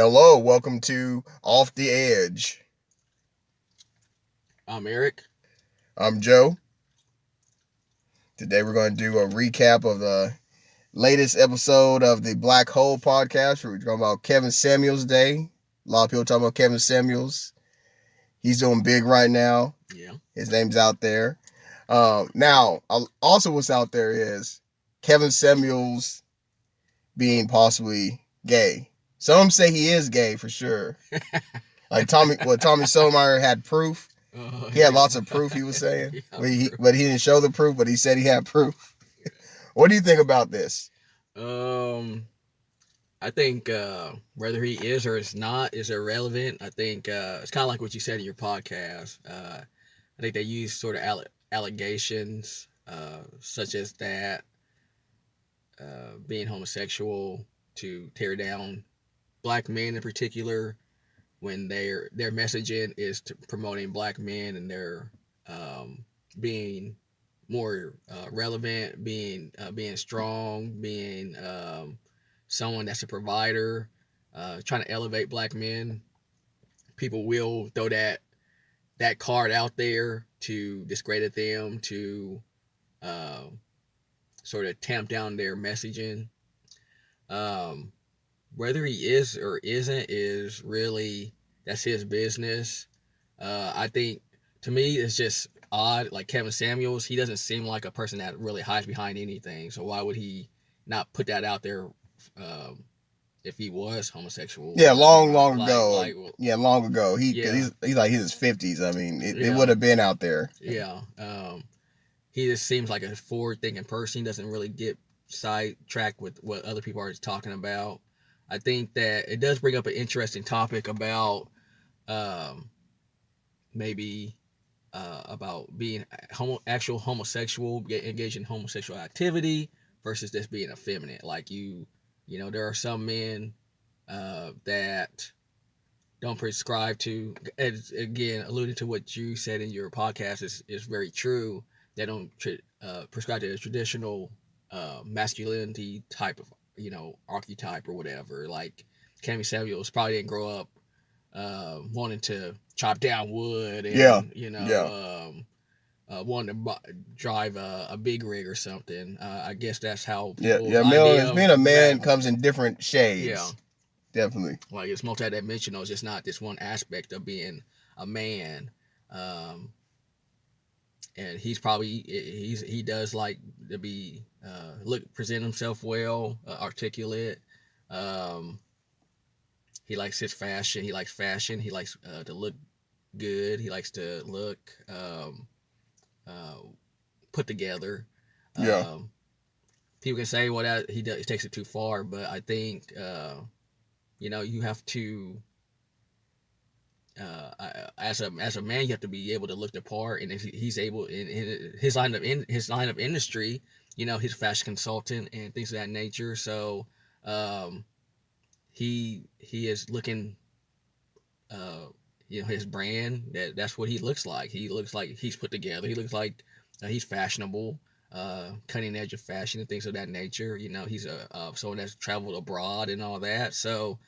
Hello, welcome to Off the Edge. I'm Eric. I'm Joe. Today we're going to do a recap of the latest episode of the Black Hole podcast. We're talking about Kevin Samuels Day. A lot of people talking about Kevin Samuels. He's doing big right now. Yeah. His name's out there. Now, also what's out there is Kevin Samuels being possibly gay. Some say he is gay for sure. Like Tommy Sotomayor had proof. He had lots of proof, he was saying. But he didn't show the proof, but he said he had proof. What do you think about this? I think whether he is or is not is irrelevant. I think it's kind of like what you said in your podcast. I think they use sort of allegations such as that being homosexual to tear down black men in particular when their messaging is to promoting black men and their being more relevant, being strong, being someone that's a provider, trying to elevate black men. People will throw that card out there to discredit them, to uh, sort of tamp down their messaging. Um, Whether he is or isn't is really that's his business. I think to me it's just odd. Like Kevin Samuels, he doesn't seem like a person that really hides behind anything. So why would he not put that out there if he was homosexual? Yeah, long ago. Yeah, He's like in his 50s. I mean, it yeah, would have been out there. yeah. He just seems like a forward-thinking person. He doesn't really get sidetracked with what other people are talking about. I think that it does bring up an interesting topic about um, maybe about being actual homosexual, engaged in homosexual activity versus just being effeminate. Like there are some men that don't prescribe to. As, again, alluding to what you said in your podcast is very true. They don't prescribe to a traditional masculinity type of archetype or whatever. Like Cammy Samuels probably didn't grow up wanting to chop down wood and Yeah. wanting to drive a big rig or something. I guess that's how Yeah, people's yeah. idea Being a of man that. comes in different Yeah, shades. Definitely. like it's multidimensional. It's just not this one aspect of being a man. Um, and he does like to be present himself well, articulate. Um, he likes his fashion. He likes fashion. He likes to look good. He likes to look uh, put together. Yeah. Um, People can say, well, that he does, he takes it too far, but I think you have to as a man, you have to be able to look the part, and if he's able in his line of industry, he's a fashion consultant and things of that nature. So um, he is looking, uh, his brand that's what he looks like. He looks like he's put together. He looks like he's fashionable, cutting edge of fashion and things of that nature. He's someone that's traveled abroad and all that. So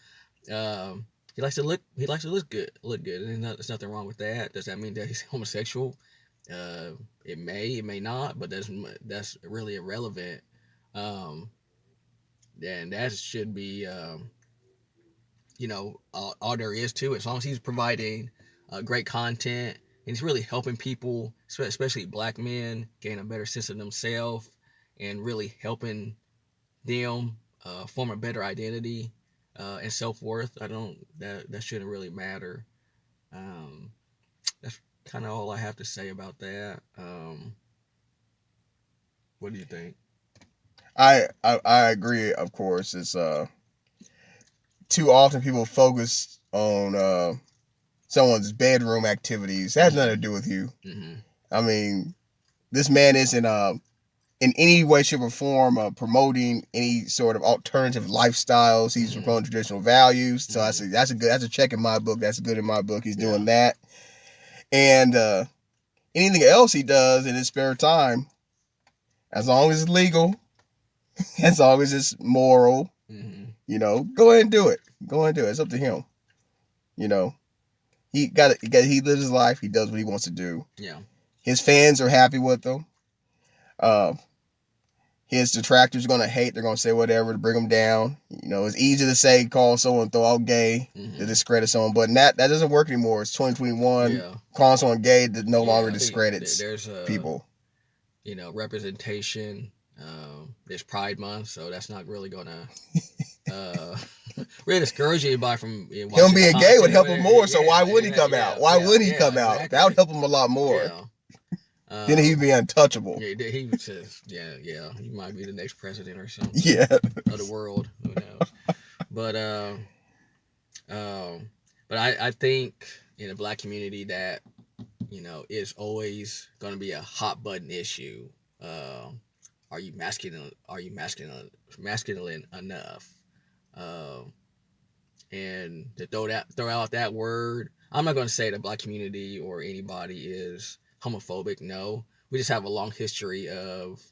he likes to look. He likes to look good, and there's nothing wrong with that. Does that mean that he's homosexual? It may not, but that's really irrelevant. Um, and that should be, all there is to it. As long as he's providing great content and he's really helping people, especially black men, gain a better sense of themselves and really helping them form a better identity and self worth. I don't that shouldn't really matter. Um, that's kind of all I have to say about that. What do you think? I agree. Of course, it's too often people focus on someone's bedroom activities. It has nothing to Mm-hmm. do with you. Mm-hmm. I mean, this man isn't in any way, shape, or form promoting any sort of alternative lifestyles. He's Mm-hmm. promoting traditional values. So Mm-hmm. that's a check in my book. That's good in my book. He's Yeah. doing that. And anything else he does in his spare time, as long as it's legal, as long as it's moral, Mm-hmm. Go ahead and do it. It's up to him. He lives his life. He does what he wants to do. Yeah. His fans are happy with him. His detractors are going to hate. They're going to say whatever to bring him down. It's easy to say, call someone, throw out gay, to discredit someone, but that doesn't work anymore. It's 2021. Yeah. Calling someone gay that no longer discredits there's people. Representation. There's Pride Month, so that's not really going to really discourage anybody from him being gay would help him more. So why would he come out? Why wouldn't he come out? Exactly. That would help him a lot more. Yeah. Then he'd be untouchable. Yeah, he was just, he might be the next president or something. Yeah. Of the world, who knows? But I think in the black community that is always going to be a hot button issue. Are you masculine? Are you masculine enough? And to throw out that word, I'm not going to say the black community or anybody is homophobic. No, we just have a long history of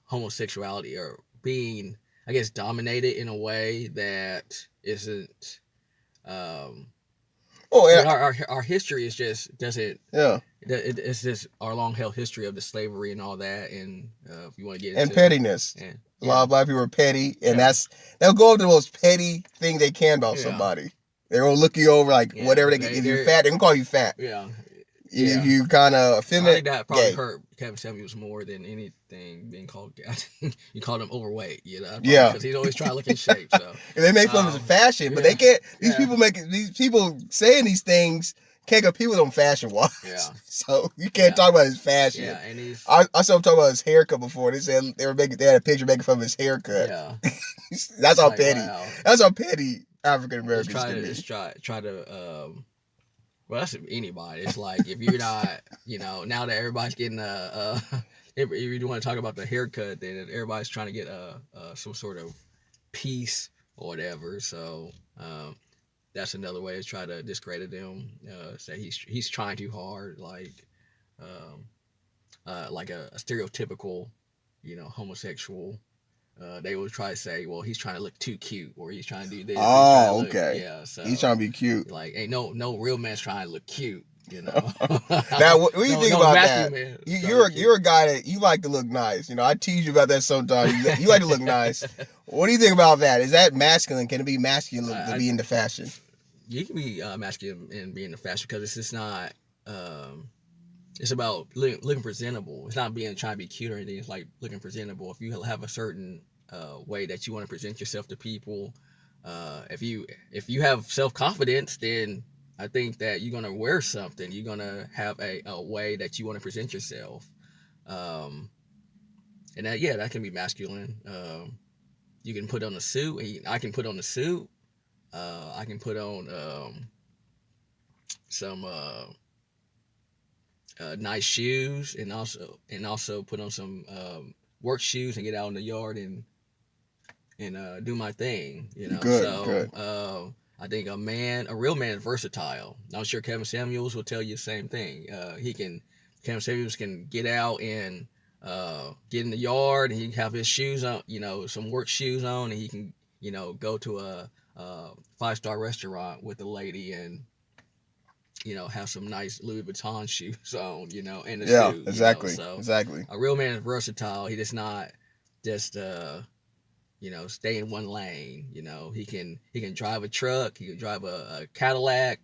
homosexuality, or being, I guess, dominated in a way that isn't. Our history is just doesn't. Yeah. It's just our long held history of the slavery and all that, and if you want to get into and pettiness. A lot of black people are petty, and they'll go over the most petty thing they can about somebody. They're gonna look you over like whatever they get. If you're fat, they're gonna call you fat. Yeah. If you kind of effeminate, I think that probably hurt Kevin Samuels more than anything being called gay. You called him overweight, because he's always trying to look in shape. So and they make fun of his fashion, but they can't. These people saying these things can't compete with him fashion wise. Yeah. So you can't talk about his fashion. Yeah, and I saw him talk about his haircut before. They said they had a picture making fun of his haircut. Yeah. That's how petty. Wow. That's how petty African Americans can be. Just try to well, that's anybody. It's like, if you're not, now that everybody's getting if you want to talk about the haircut, then everybody's trying to get some sort of peace or whatever. So that's another way to try to discredit him. Say he's trying too hard, like a stereotypical, homosexual. They would try to say, well, he's trying to look too cute, or he's trying to do this. Oh, okay. So he's trying to be cute. Like, ain't no real man's trying to look cute, Now, what do you think about that? You're a guy that you like to look nice. I tease you about that sometimes. You like to look nice. What do you think about that? Is that masculine? Can it be masculine to be into fashion? You can be masculine and be into fashion, because it's just not. It's about looking presentable. It's not trying to be cute or anything. It's like looking presentable. If you have a certain way that you want to present yourself to people, if you have self-confidence, then I think that you're gonna wear something. You're gonna have a way that you want to present yourself, and that can be masculine. You can put on a suit. I can put on a suit. I can put on some nice shoes, and also put on some work shoes and get out in the yard and do my thing. Good. I think a real man is versatile. I'm sure Kevin Samuels will tell you the same thing. Kevin Samuels can get out and get in the yard, and he can have his shoes on, some work shoes on, and he can, go to a 5-star restaurant with a lady and, have some nice Louis Vuitton shoes on, and a suit. Exactly. Exactly. A real man is versatile. He does not just, stay in one lane. He can drive a truck. He can drive a Cadillac.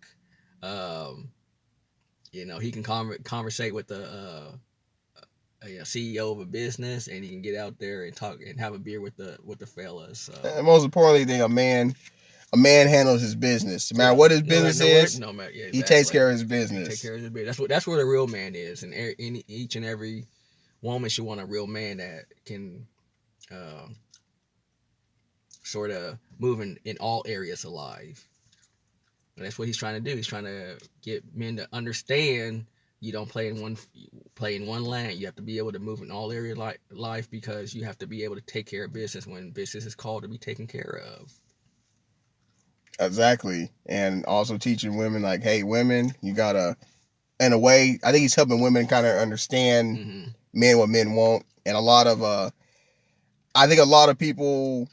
He can conversate with a CEO of a business, and he can get out there and talk and have a beer with the fellas. So. And most importantly, a man handles his business. No matter what his business is, he takes care of his business. Take care of his business. That's where the real man is, and each and every woman should want a real man that can sort of move in all areas of life. And that's what he's trying to do. He's trying to get men to understand you don't play in one lane. You have to be able to move in all areas of life, because you have to be able to take care of business when business is called to be taken care of. Exactly. And also teaching women, like, hey, women, you gotta, in a way, I think he's helping women kind of understand men, what men want. And a lot of I think a lot of people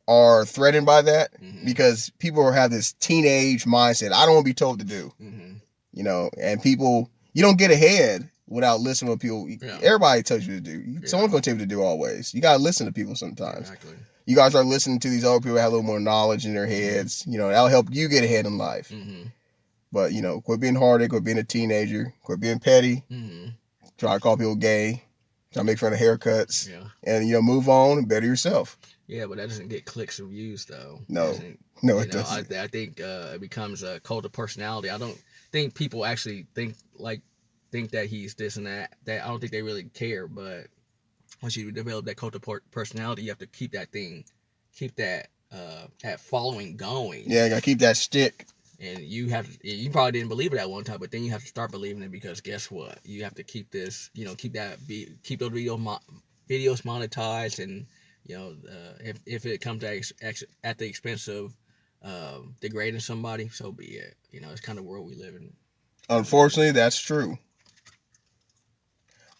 are threatened by that Mm-hmm. because people have this teenage mindset. I don't want to be told to do, Mm-hmm. you know, and people, you don't get ahead without listening to people. Yeah. Everybody tells you to do. Yeah. Someone's going to tell you to do always. You got to listen to people sometimes. Exactly. You guys are listening to these older people that have a little more knowledge in their heads. You know, that'll help you get ahead in life. Mm-hmm. But, you know, quit being hearted, quit being a teenager, quit being petty, Mm-hmm. try to call people gay, try to make fun of haircuts, Yeah. and, you know, move on and better yourself. Yeah, but that doesn't get clicks and views though. No. Doesn't, No, you it know, doesn't. I think it becomes a cult of personality. I don't think people actually think that he's this and that. That I don't think they really care. But once you develop that cult of personality, you have to keep that following going. Yeah, you got to keep that stick. And you probably didn't believe it at one time, but then you have to start believing it because guess what? You have to keep this, you know, keep those videos monetized, and you know, if it comes at the expense of degrading somebody, so be it. You know, it's kind of the world we live in. Unfortunately, that's true.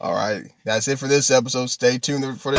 All right, that's it for this episode. Stay tuned for the